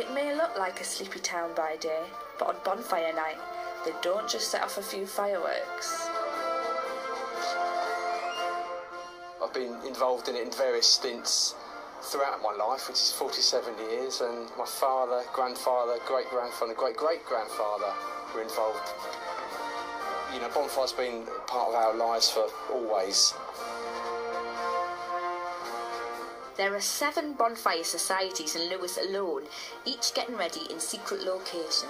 It may look like a sleepy town by day, but on bonfire night, they don't just set off a few fireworks. I've been involved in it in various stints throughout my life, which is 47 years, and my father, grandfather, great-grandfather, great-great-grandfather were involved. You know, bonfire's been part of our lives for always. There are 7 bonfire societies in Lewes alone, each getting ready in secret locations.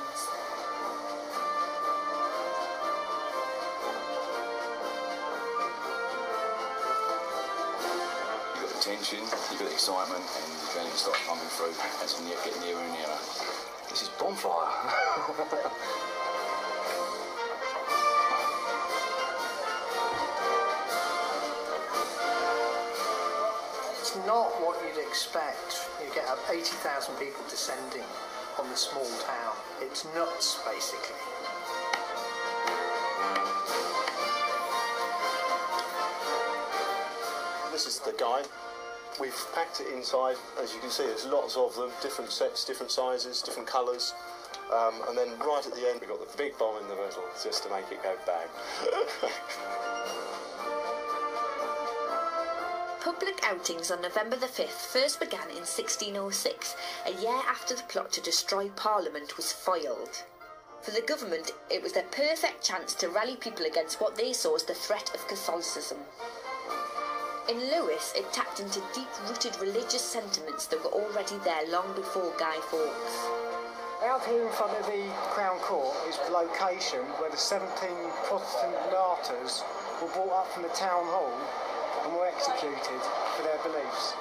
You've got the tension, you've got the excitement, and the adrenaline starts pumping through as you get nearer and nearer. This is bonfire. It's not what you'd expect. You get 80,000 people descending on the small town. It's nuts, basically. This is the guide. We've packed it inside. As you can see, there's lots of them, different sets, different sizes, different colours. And then right at the end, we've got the big bomb in the middle, just to make it go bang. Public outings on November the 5th first began in 1606, a year after the plot to destroy Parliament was foiled. For the government, it was their perfect chance to rally people against what they saw as the threat of Catholicism. In Lewes, it tapped into deep-rooted religious sentiments that were already there long before Guy Fawkes. Out here in front of the Crown Court is the location where the 17 Protestant martyrs were brought up from the town hall and were executed for their beliefs.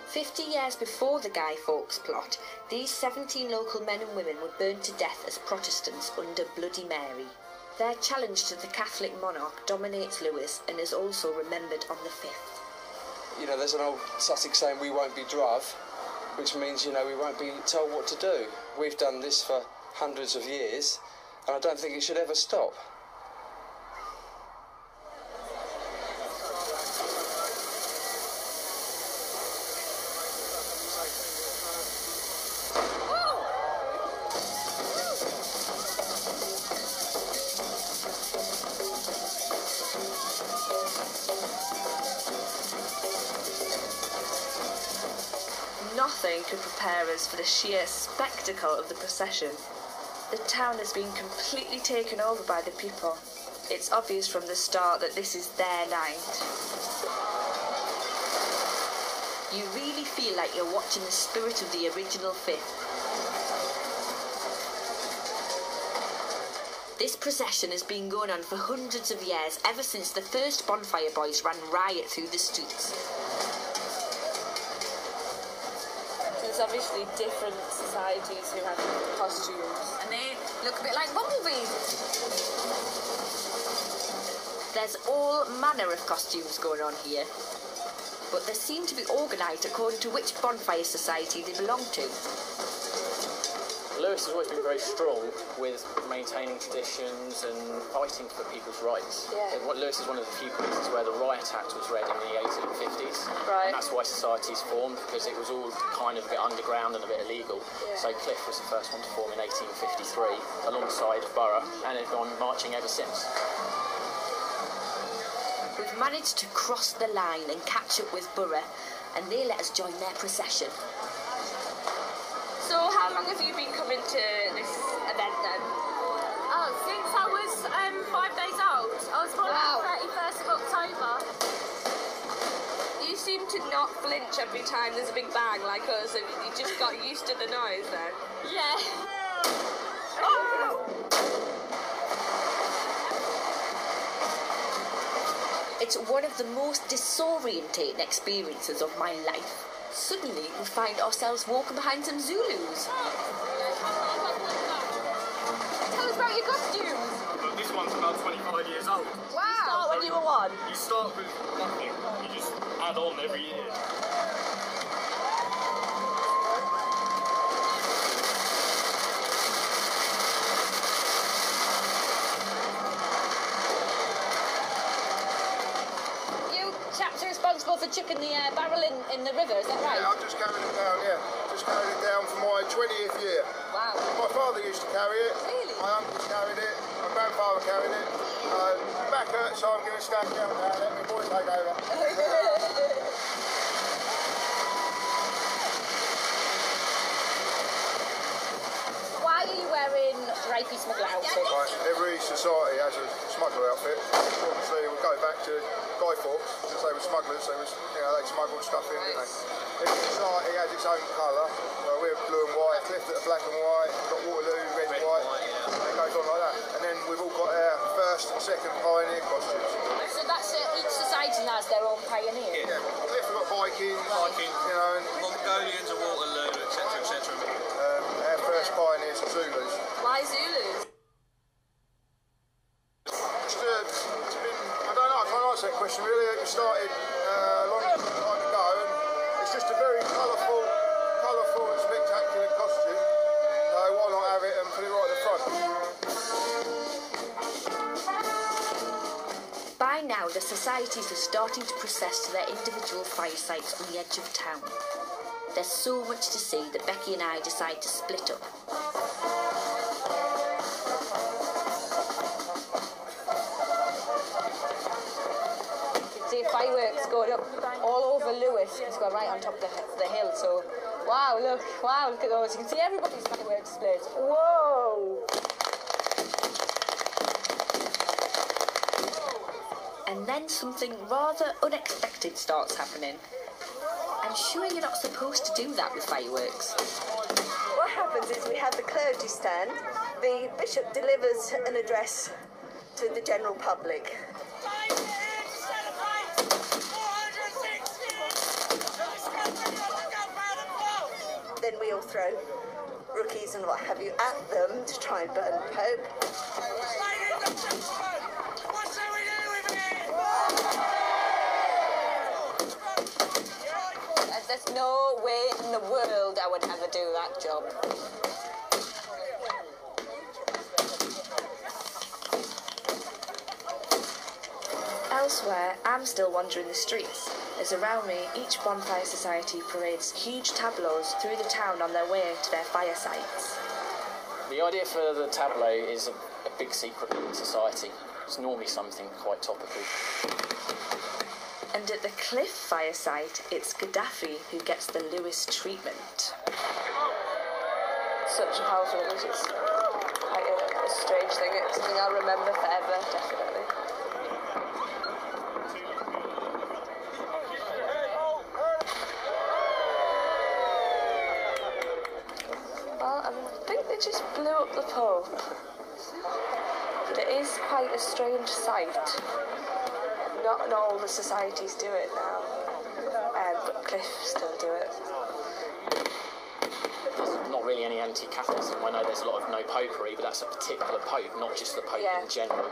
50 years before the Guy Fawkes plot, these 17 local men and women were burned to death as Protestants under Bloody Mary. Their challenge to the Catholic monarch dominates Lewes and is also remembered on the 5th. You know, there's an old Sussex saying, we won't be druv, which means, you know, we won't be told what to do. We've done this for hundreds of years, and I don't think it should ever stop. Nothing could prepare us for the sheer spectacle of the procession. The town has been completely taken over by the people. It's obvious from the start that this is their night. You really feel like you're watching the spirit of the original 5th. This procession has been going on for hundreds of years, ever since the first bonfire boys ran riot through the streets. There's obviously different societies who have costumes, and they look a bit like bumblebees. There's all manner of costumes going on here, but they seem to be organised according to which bonfire society they belong to. Lewes has always been very strong with maintaining traditions and fighting for people's rights. Yeah. Lewes is one of the few places where the Riot Act was read in the 1850s. Right. And that's why societies formed, because it was all kind of a bit underground and a bit illegal. Yeah. So Cliff was the first one to form in 1853 alongside Borough, and it's gone marching ever since. We've managed to cross the line and catch up with Borough, and they let us join their procession. So how long have you been coming to this event then? Oh, since I was 5 days old. I was born on the 31st of October. You seem to not flinch every time there's a big bang like us, and you just got used to the noise then. Yeah. Oh! It's one of the most disorientating experiences of my life. Suddenly, we find ourselves walking behind some Zulus. Tell us about your costumes. Well, this one's about 25 years old. Wow. You start when you were 1. You start with nothing. You just add on every year. You chaps are responsible for chucking the barrel in the river, is that right? Yeah, I'm just carrying it down, yeah. just carried it down for my 20th year. Wow. My father used to carry it. Really? My uncle carried it. My grandfather carried it. Back hurts, so I'm going to stand down now and let my boy take over. Why are you wearing rapey smuggler outfit? Right, every society has a smuggler outfit. Obviously, we go back to Guy Fawkes, because they were smugglers. They was, you know, they smuggled stuff in, didn't they? Every society has its own colour. We're blue and white. Clifton are black and white. We've got Waterloo, red and white. It goes on like that. And then we've all got our first and second pioneer costumes. So that's it. Each society has their own pioneer. Yeah, we've got Vikings, you know, and Mongolians and Waterloo, etc., etc. our first pioneers are Zulus. Why Zulus? It's been, I don't know, I can't answer that question really. It started a long time ago, and it's just a very colourful and spectacular costume. So why not have it and put it right at the front? By now, the societies are starting to process to their individual fire sites on the edge of town. There's so much to see that Becky and I decide to split up. See fireworks going up all over Lewes. It's going right on top of the hill. So, wow, look at those. You can see everybody's fireworks displays. Whoa! And then something rather unexpected starts happening. I'm sure you're not supposed to do that with fireworks. What happens is we have the clergy stand. The bishop delivers an address to the general public. Then we all throw rookies and what have you at them to try and burn the Pope. There's no way in the world I would ever do that job. Elsewhere, I'm still wandering the streets, as around me each bonfire society parades huge tableaus through the town on their way to their fire sites. The idea for the tableau is a big secret in society. It's normally something quite topical. And at the Cliff fire site, it's Gaddafi who gets the Lewes treatment. Such a powerful image. It's quite a strange thing. It's something I'll remember forever, definitely. Well, I think they just blew up the Pope. But it is quite a strange sight. Not all the societies do it now, but Cliff still do it. There's not really any anti-Catholicism. I know there's a lot of no popery, but that's a particular pope, not just the pope in general.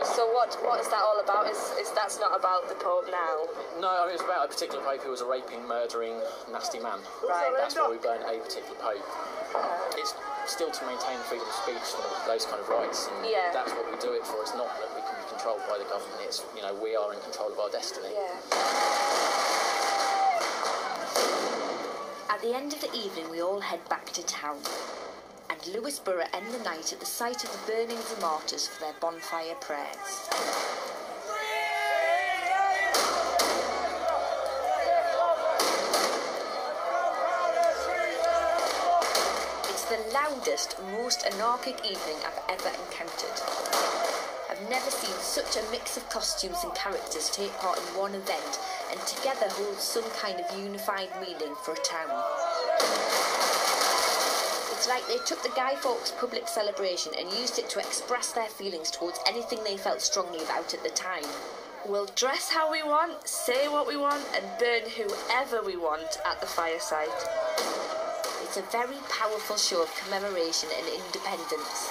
So what is that all about? Is that's not about the Pope now? No, I mean, it's about a particular pope who was a raping, murdering, nasty man. Right. That's why we burn a particular pope. It's still to maintain freedom of speech and those kind of rights, and that's what we do it for. It's not that we can be controlled by the government. It's, you know, we are in control of our destiny. At the end of the evening, we all head back to town, and Lewes Borough end the night at the site of the burning of the martyrs for their bonfire prayers. It's the loudest, most anarchic evening I've ever encountered. I've never seen such a mix of costumes and characters take part in one event and together hold some kind of unified meaning for a town. It's like they took the Guy Fawkes public celebration and used it to express their feelings towards anything they felt strongly about at the time. We'll dress how we want, say what we want, and burn whoever we want at the fireside. It's a very powerful show of commemoration and independence.